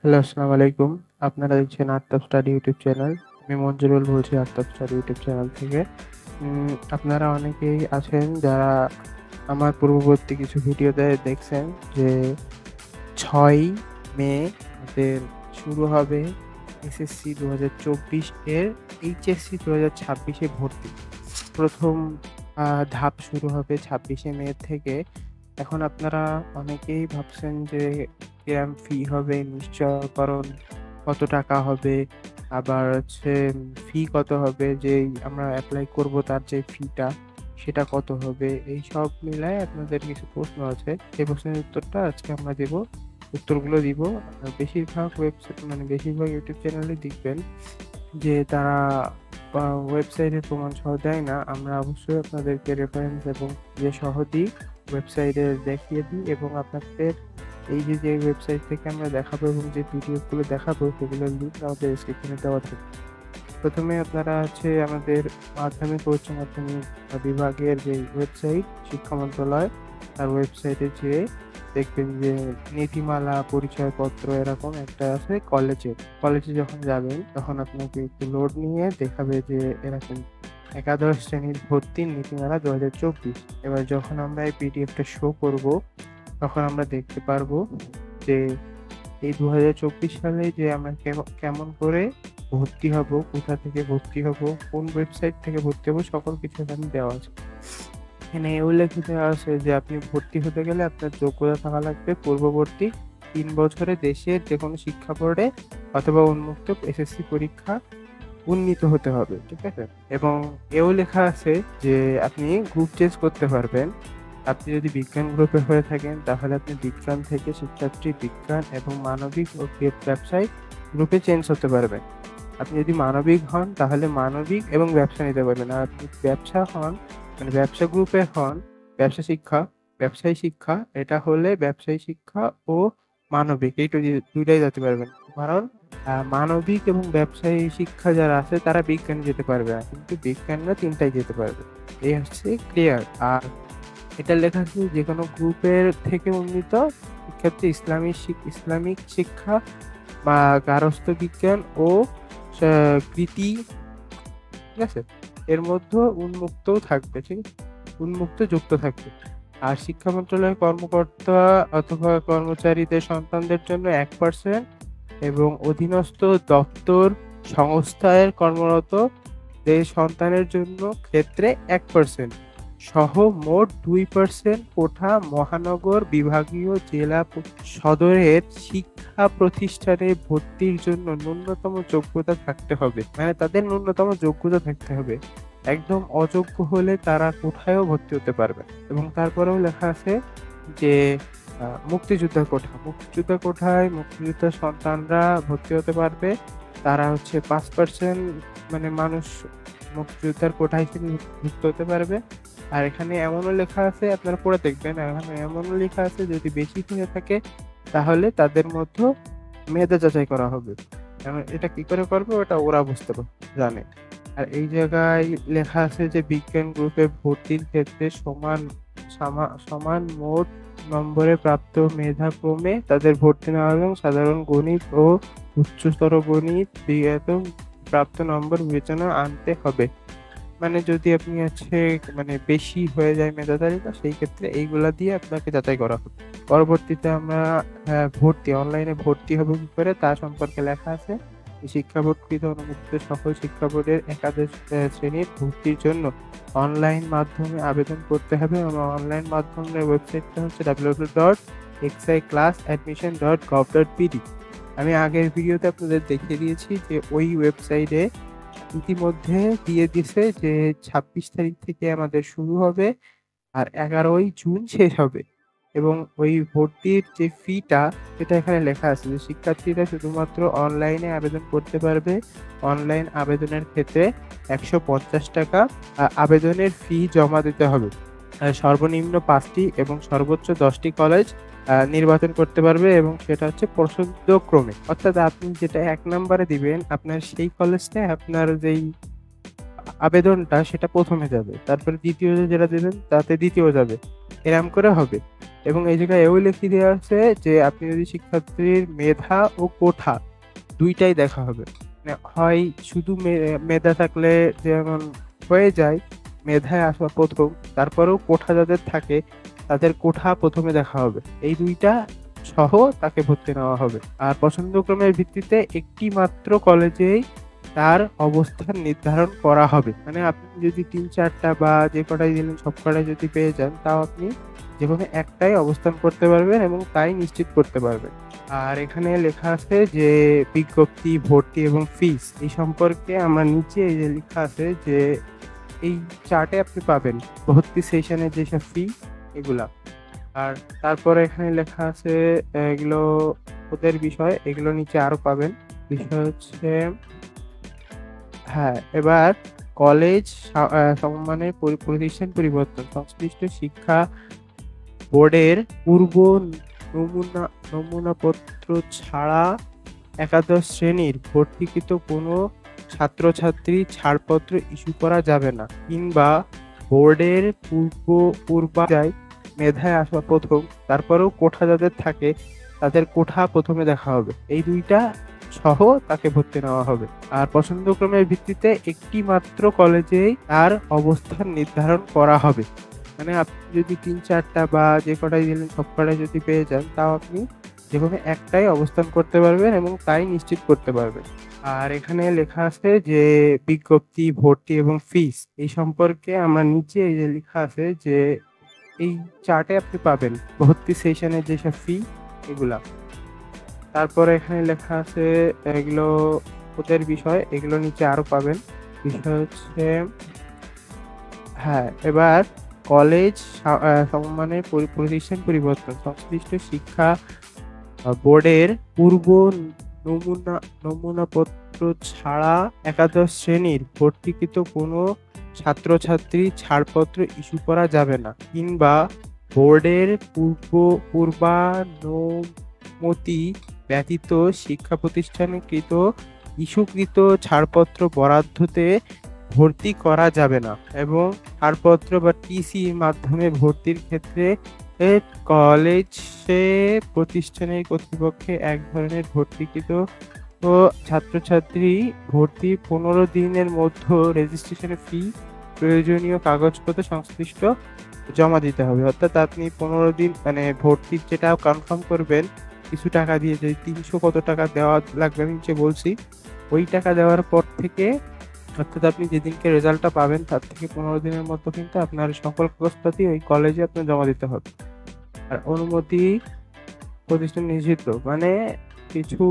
Hello, আসসালামু আলাইকুম। আপনারা দেখছেন আফতাব স্টাডি ইউটিউব চ্যানেল। আমি মঞ্জুরুল বলছি আফতাব স্টাডি ইউটিউব চ্যানেল থেকে। আপনারা অনেকেই আছেন যারা আমার পূর্ববর্তী কিছু ভিডিওতে দেখছেন যে ৬ই মে আমাদের শুরু হবে এসএসসি ২০২৪ এর এইচএসসি ২০২৬ এ ভর্তি। প্রথম ধাপ শুরু হবে ২৬শে মে থেকে। এখন আপনারা অনেকেই ভাবছেন যে কিরম ফি হবে, নিশ্চয়করণ কত টাকা হবে, আবার হচ্ছে ফি কত হবে, যেই আমরা এপ্লাই করব তার যে ফিটা সেটা কত হবে, এই সব মিলায় আপনাদের কিছু প্রশ্ন আছে। সেই প্রশ্নের উত্তরটা আজকে আমরা দেব, উত্তরগুলো দিব। বেশিরভাগ ওয়েবসাইট বেশিরভাগ ইউটিউব চ্যানেলে দেখবেন যে তারা ওয়েবসাইটের প্রমাণ সহ দেয় না। আমরা অবশ্যই আপনাদেরকে রেফারেন্স এবং যে সহ দিই ওয়েবসাইটে দেখিয়ে দিই, এবং আপনাদের এই যে ওয়েবসাইট থেকে আমরা দেখাবো এবং যে পিডিএফ গুলো দেখাবো সেগুলোর লিঙ্ক আমাদের ডেসক্রিপশনে দেওয়া থাকবে। প্রথমে আপনারা আমাদের মাধ্যমিক ও উচ্চ মাধ্যমিক বিভাগের যে ওয়েবসাইট শিক্ষা মন্ত্রণালয় তার ওয়েবসাইটে যেয়ে দেখবেন যে নীতিমালা, পরিচয়পত্র এরকম একটা আছে কলেজে যখন যাবেন তখন আপনাকে একটু লোড নিয়ে দেখাবে যে এরকম একাদশ শ্রেণীর ভর্তির নীতিমালা ২০২৪। এবার যখন আমরা এই পিডিএফটা শো করব তখন আমরা দেখতে পারবো যে এই ২০২৪ সালে যে আমরা কেমন করে ভর্তি হব, কোথা থেকে ভর্তি হব, কোন ওয়েবসাইট থেকে ভর্তি হব, সকল কিছু এখানে দেওয়া আছে। এখানে উল্লেখিত আছে যে আপনি ভর্তি হতে গেলে আপনার যোগ্যতা থাকা লাগবে পূর্ববর্তী ৩ বছরে দেশের যেকোনো শিক্ষা বোর্ডে অথবা উন্মুক্ত এসএসসি পরীক্ষা উন্নীত হতে হবে, ঠিক আছে? এবং এও লেখা আছে যে আপনি গ্রুপ চেঞ্জ করতে পারবেন। আপনি যদি বিজ্ঞান গ্রুপে হয়ে থাকেন তাহলে আপনি বিজ্ঞান থেকে শিক্ষার্থী বিজ্ঞান এবং মানবিক ও ব্যবসায় গ্রুপে চেঞ্জ হতে পারবেন। আপনি যদি মানবিক হন তাহলে মানবিক এবং ব্যবসা নিতে পারবেন। আর আপনি ব্যবসা হন, ব্যবসা গ্রুপে হন, ব্যবসা শিক্ষা, ব্যবসায়ী শিক্ষা, এটা হলে ব্যবসায়ী শিক্ষা ও মানবিক এই দুইটাই যেতে পারবেন। কারণ মানবিক এবং ব্যবসায়ী শিক্ষা যারা আছে তারা বিজ্ঞানে যেতে পারবে না, কিন্তু বিজ্ঞানরা তিনটাই যেতে পারবে। এই হচ্ছে ক্লিয়ার। আর এটা লেখা আছে যে কোনো গ্রুপের থেকে উন্নীত শিক্ষার্থী ইসলামিক শিক্ষা বা গার্হস্থ্য বিজ্ঞান ও কৃতি, ঠিক আছে, এর মধ্যে উন্মুক্তও থাকবে, ঠিক আছে? উন্মুক্ত যুক্ত থাকবে। আর শিক্ষা মন্ত্রণালয়ের কর্মকর্তা অথবা কর্মচারীদের সন্তানদের জন্য 1% এবং অধীনস্থ দপ্তর সংস্থায় কর্মরত যে সন্তানের জন্য ক্ষেত্রে 1% সহ মোট 2% কোঠা মহানগর, বিভাগীয়, জেলা সদরের শিক্ষা প্রতিষ্ঠানে ভর্তির জন্য ন্যূনতম যোগ্যতা থাকতে হবে। মানে তাদের ন্যূনতম যোগ্যতা থাকতে হবে। একদম অযোগ্য হলে তারা কোথায়ও ভর্তি হতে পারবে। এবং তারপরেও লেখা আছে যে মুক্তিযোদ্ধা কোঠায় মুক্তিযোদ্ধার সন্তানরা ভর্তি হতে পারবে। তারা হচ্ছে 5% মানুষ মুক্তিযোদ্ধার কোঠায় যুক্ত হতে পারবে। আর এখানে এমনও লেখা আছে, আপনারা পড়ে দেখবেন, এখানে এমনও লেখা আছে যদি বেশি হয়ে থাকে তাহলে তাদের মধ্যে মেধা যাচাই করা হবে। এটা কি করে করবে ওটা ওরা জানে। আর এই জায়গায় লেখা আছে যে বিজ্ঞান গ্রুপে ভর্তির ক্ষেত্রে সমান মোট নম্বরে প্রাপ্ত মেধাক্রমে তাদের ভর্তি নেওয়া এবং সাধারণ গণিত ও উচ্চতর গণিত প্রাপ্ত নম্বর বিবেচনা আনতে হবে। যদি আপনি বেশি হয়ে যায় মেধা তালিকা, সেই ক্ষেত্রে এইগুলা দিয়ে আপনাকে যাচাই করা হবে। পরবর্তীতে আমরা অনলাইনে ভর্তি হবে কি করে তা সম্পর্কে লেখা আছে। শিক্ষা বোর্ড কৃত অনুমোদিত সকল শিক্ষা বোর্ডের একাদশ শ্রেণীর ভর্তির জন্য অনলাইন মাধ্যমে আবেদন করতে হবে এবং অনলাইন মাধ্যমের ওয়েবসাইটটা হচ্ছে www.exciclassadmission.gov.pd। আমি আগের ভিডিওতে আপনাদের দেখিয়ে দিয়েছি যে ওই ওয়েবসাইটে ইতিমধ্যে দিয়ে দিছে যে 26 তারিখ থেকে আমাদের শুরু হবে আর 11ই জুন শেষ হবে। এবং ওই ভর্তির যে ফিটা সেটা এখানে লেখা আছে যে শিক্ষার্থীরা শুধুমাত্র অনলাইনে আবেদন করতে পারবে। অনলাইন আবেদনের ক্ষেত্রে 150 টাকা আবেদনের ফি জমা দিতে হবে। সর্বনিম্ন 5টি এবং সর্বোচ্চ 10টি কলেজ নির্বাচন করতে পারবে এবং সেটা হচ্ছে পছন্দক্রমে। অর্থাৎ আপনি যেটা 1 নম্বরে দিবেন আপনার সেই কলেজটায় আপনার যেই আবেদনটা সেটা প্রথমে যাবে, তারপরে দ্বিতীয় যেটা দিবেন তাতে দ্বিতীয় যাবে। এরম করে হবে। এবং এই জায়গায় এও লিখে দেওয়া আছে যে আপনি যদি শিক্ষার্থীর মেধা ও কোঠা ২ টাই দেখা হবে। মানে হয় শুধু মেধা থাকলে যেমন হয়ে যায়, মেধায় আসা ১ম, তারপরেও কোঠা যাদের থাকে তাদের কোঠা ১ম এ দেখা হবে। এই ২ টা সহ তাকে ভর্তি নেওয়া হবে। আর পছন্দক্রমের ভিত্তিতে একটি মাত্র কলেজেই তার অবস্থান নির্ধারণ করা হবে। মানে আপনি যদি ৩-৪ টা বা যে কটাই দিলেন সব কটাই যদি পেয়ে যান, তাও আপনি যেকোনো একটাই অবস্থান করতে পারবেন এবং তাই নিশ্চিত করতে পারবেন। আর এখানে লেখা আছে যে বিজ্ঞপ্তি, ভর্তি এবং ফিস এই সম্পর্কে আমরা নিচে এই যে লেখা আছে যে এই চার্টে আপনি পাবেন ভর্তি সেশনের যেসব ফি এগুলা। আর তারপরে এখানে লেখা আছে এগুলো ওদের বিষয়, এগুলো নিচে আরো পাবেন। বিষয় হচ্ছে হ্যাঁ, এবার কলেজ সমমানের প্রতিষ্ঠান পরিবর্তন সংশ্লিষ্ট শিক্ষা বোর্ডের পূর্ব নমুনাপত্র ছাড়া একাদশ শ্রেণীর ভর্তিকৃত কোনো ছাত্রছাত্রী ছাড়পত্র ইস্যু করা যাবে না, কিংবা বোর্ডের পূর্বায় মেধায় আসা ১ম, তারপরেও কোঠা যাদের থাকে তাদের কোঠা ১ম এ দেখা হবে। এই ২ টা সহ তাকে ভর্তি নেওয়া হবে। আর পছন্দক্রমের ভিত্তিতে একটি মাত্র কলেজেই তার অবস্থান নির্ধারণ করা হবে। মানে আপনি যদি ৩-৪ টা বা যে কটাই দিলেন সব কটাই যদি পেয়ে যান, তাও আপনি যেকোনো একটাই অবস্থান করতে পারবেন এবং তাই নিশ্চিত করতে পারবেন। আর এখানে লেখা আছে যে বিজ্ঞপ্তি, ভর্তি এবং ফিস এই সম্পর্কে আমরা নিচে এই যে লেখা আছে যে এই চার্টে আপনি পাবেন ভর্তি সেশনের যেসব ফি এগুলা। তারপরে এখানে লেখা আছে এগুলো ওদের বিষয়, এগুলো নিচে আরো পাবেন। বিষয় হচ্ছে হ্যাঁ, এবার কলেজ সমমানের প্রতিষ্ঠান পরিবর্তন সংশ্লিষ্ট শিক্ষা বোর্ডের পূর্ব নমুনাপত্র ছাড়া একাদশ শ্রেণীর ভর্তিকৃত কোনো ছাত্রছাত্রী ছাড়পত্র ইস্যু করা যাবে না, কিংবা বোর্ডের পূর্বানুমতি ব্যতীত শিক্ষা প্রতিষ্ঠানকৃত ইস্যুকৃত ছাড়পত্র বরাদ্দতে ভর্তি করা যাবে না। এবং ছাড়পত্র বা টিসির মাধ্যমে ভর্তির ক্ষেত্রে কলেজে প্রতিষ্ঠানের কর্তৃপক্ষে এক ধরনের ভর্তিকৃত ছাত্রছাত্রী ভর্তি ১৫ দিনের মধ্যে রেজিস্ট্রেশন ফি প্রয়োজনীয় কাগজপত্র সংশ্লিষ্ট জমা দিতে হবে। অর্থাৎ আপনি ১৫ দিন মানে ভর্তির যেটা কনফার্ম করবেন কিছু টাকা দিয়ে, যদি ৩০০ কত টাকা দেওয়া লাগবে আমি নিচে বলছি, ওই টাকা দেওয়ার পর থেকে অর্থাৎ আপনি যেদিনকে রেজাল্টটা পাবেন তার থেকে ১৫ দিনের মধ্যে কিন্তু আপনার সকল কাগজপাতি ওই কলেজে আপনার জমা দিতে হবে। আর অনুমতি প্রতিষ্ঠান নিষিদ্ধ মানে কিছু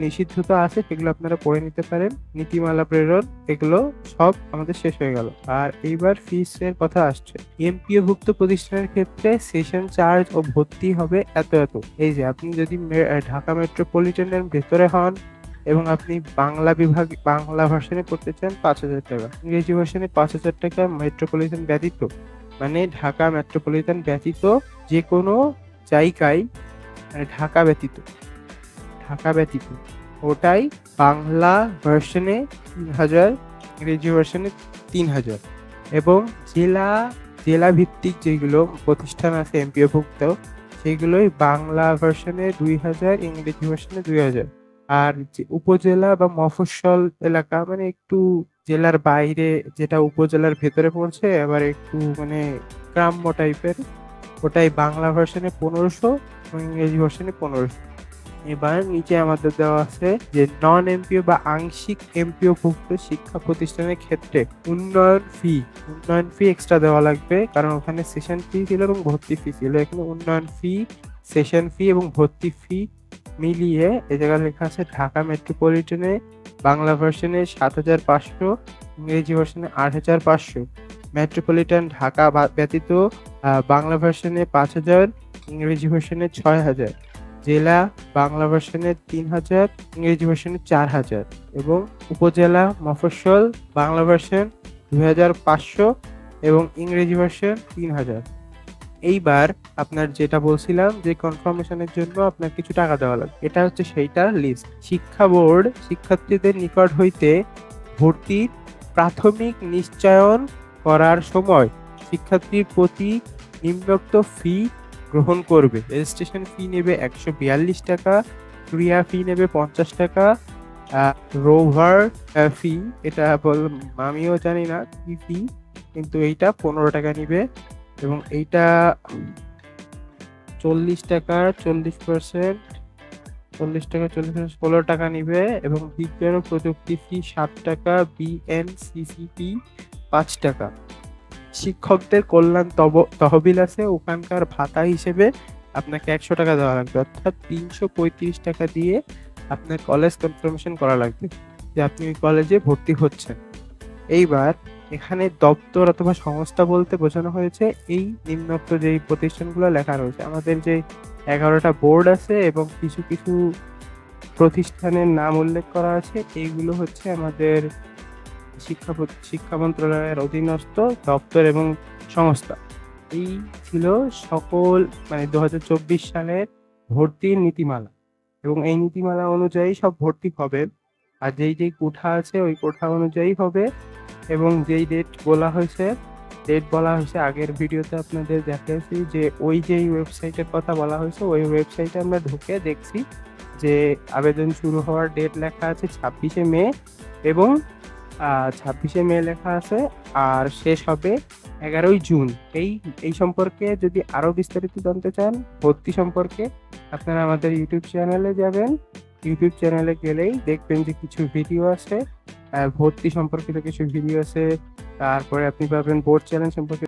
নিষিদ্ধতা আছে, সেগুলো আপনারা পড়ে নিতে পারেন। নীতিমালা প্রেরণ এগুলো সব আমাদের শেষ হয়ে গেল। আর এইবার ফিস এর কথা আসছে। এমপিও ভুক্ত প্রতিষ্ঠানের ক্ষেত্রে সেশন চার্জ ও ভর্তি হবে এত এত। এই যে আপনি যদি ঢাকা মেট্রোপলিটনের ভেতরে হন এবং আপনি বাংলা ভার্সনে পড়তে চান ৫,০০০ টাকা, ইংরেজি ভার্সনে ৫,০০০ টাকা, মেট্রোপলিটন ব্যতীত মানে ঢাকা মেট্রোপলিটন ব্যতীত যে কোনো জায়গায়, মানে ঢাকা ব্যতীত ওটাই বাংলা ভার্সনে ৩,০০০, ইংরেজি ভার্সনে ৩,০০০। এবং জেলা ভিত্তিক যেগুলো প্রতিষ্ঠান আছে এমপিও ভুক্ত সেগুলোই বাংলা ভার্সনে ২,০০০, ইংরেজি ভার্সনে ২,০০০। আর যে উপজেলা বা মফস্বল এলাকা মানে একটু জেলার বাইরে, যেটা উপজেলার ভেতরে পড়ছে আবার একটু মানে গ্রাম্য টাইপের, ওটাই বাংলা ভার্সনে ১৫০০ এবং ইংরেজি ভার্সনে ১৫০০। এবার নিচে আমাদের দেওয়া আছে যে নন এমপিও বা আংশিক এমপিও ভুক্ত শিক্ষা প্রতিষ্ঠানের ক্ষেত্রে উন্নয়ন ফি এক্সট্রা দেওয়া লাগবে, কারণ ওখানে সেশন ফি ছিল এবং ভর্তি ফি ছিল। এখানে উন্নয়ন ফি, সেশন ফি এবং ভর্তি ফি মিলিয়ে এই জায়গায় লেখা আছে ঢাকা মেট্রোপলিটনে বাংলা ভার্সনে ৭,৫০০, ইংরেজি ভার্সনে ৮,৫০০, মেট্রোপলিটন ঢাকা ব্যতীত বাংলা ভার্সনে ৫,০০০, ইংরেজি ভার্সনে ৬,০০০, জেলা বাংলা ভার্সনে ৩,০০০, ইংরেজি ভার্সনে ৪,০০০ এবং উপজেলা মফস্বল বাংলা ভার্সন ২,৫০০ এবং ইংরেজি ভার্সন ৩,০০০। এইবার আপনার যেটা বলছিলাম যে কনফার্মেশনের জন্য আপনার কিছু টাকা দেওয়া লাগবে, এটা হচ্ছে সেইটার লিস্ট। শিক্ষা বোর্ড শিক্ষার্থীদের নিকট হইতে ভর্তির প্রাথমিক নিশ্চয়ন করার সময় শিক্ষার্থীর প্রতি নিম্নোক্ত ফি গ্রহণ করবে। রেজিস্ট্রেশন ফি নেবে ১৪২ টাকা, ক্রিয়া ফি নেবে ৫০ টাকা, রোভার ফি এটা আমিও জানি না কি ফি, কিন্তু এইটা ১৫ টাকা নিবে এবং এইটা ৪০ টাকা ৪০%, ৪০ টাকা ৪০% ১৬ টাকা নিবে এবং বিজ্ঞান ও প্রযুক্তি ফি ৭ টাকা, বিএনসিসি ৫ টাকা। শিক্ষকদের কল্যাণ তহবিল আছে, ওখানকার ভাতা হিসেবে আপনাকে ১০০ টাকা দেওয়া লাগবে, অর্থাৎ ৩৩৫ টাকা দিয়ে আপনার কলেজ কনফার্মেশন করা লাগবে যে আপনি ওই কলেজে ভর্তি হচ্ছেন। এইবার এখানে দপ্তর অথবা সংস্থা বলতে বোঝানো হয়েছে এই নিম্নোক্ত যেই প্রতিষ্ঠানগুলো লেখা রয়েছে। আমাদের যে ১১টা বোর্ড আছে এবং কিছু কিছু প্রতিষ্ঠানের নাম উল্লেখ করা আছে, এইগুলো হচ্ছে আমাদের শিক্ষা মন্ত্রণালয়ের অধীনস্থ দপ্তর এবং সংস্থা। এই ছিল সকল ২০২৪ সালের ভর্তির নীতিমালা এবং এই নীতিমালা অনুযায়ী সব ভর্তি হবে। আর যেই কোঠা আছে ওই কোঠা অনুযায়ী হবে এবং যেই ডেট বলা হয়েছে আগের ভিডিওতে আপনাদের দেখিয়েছি যে যেই ওয়েবসাইটের কথা বলা হয়েছে ওই ওয়েবসাইটে আমরা ঢুকে দেখছি যে আবেদন শুরু হওয়ার ডেট লেখা আছে ২৬শে মে এবং ২৬শে মে লেখা আছে আর শেষ হবে ১১ই জুন। এই সম্পর্কে যদি আরো বিস্তারিত জানতে চান ভর্তি সম্পর্কে আপনারা আমাদের ইউটিউব চ্যানেলে যাবেন। ইউটিউব চ্যানেলে গেলেই দেখবেন যে কিছু ভিডিও আছে, ভর্তি সম্পর্কিত কিছু ভিডিও আছে, তারপরে আপনি পাবেন বোর্ড চ্যালেঞ্জ সম্পর্কে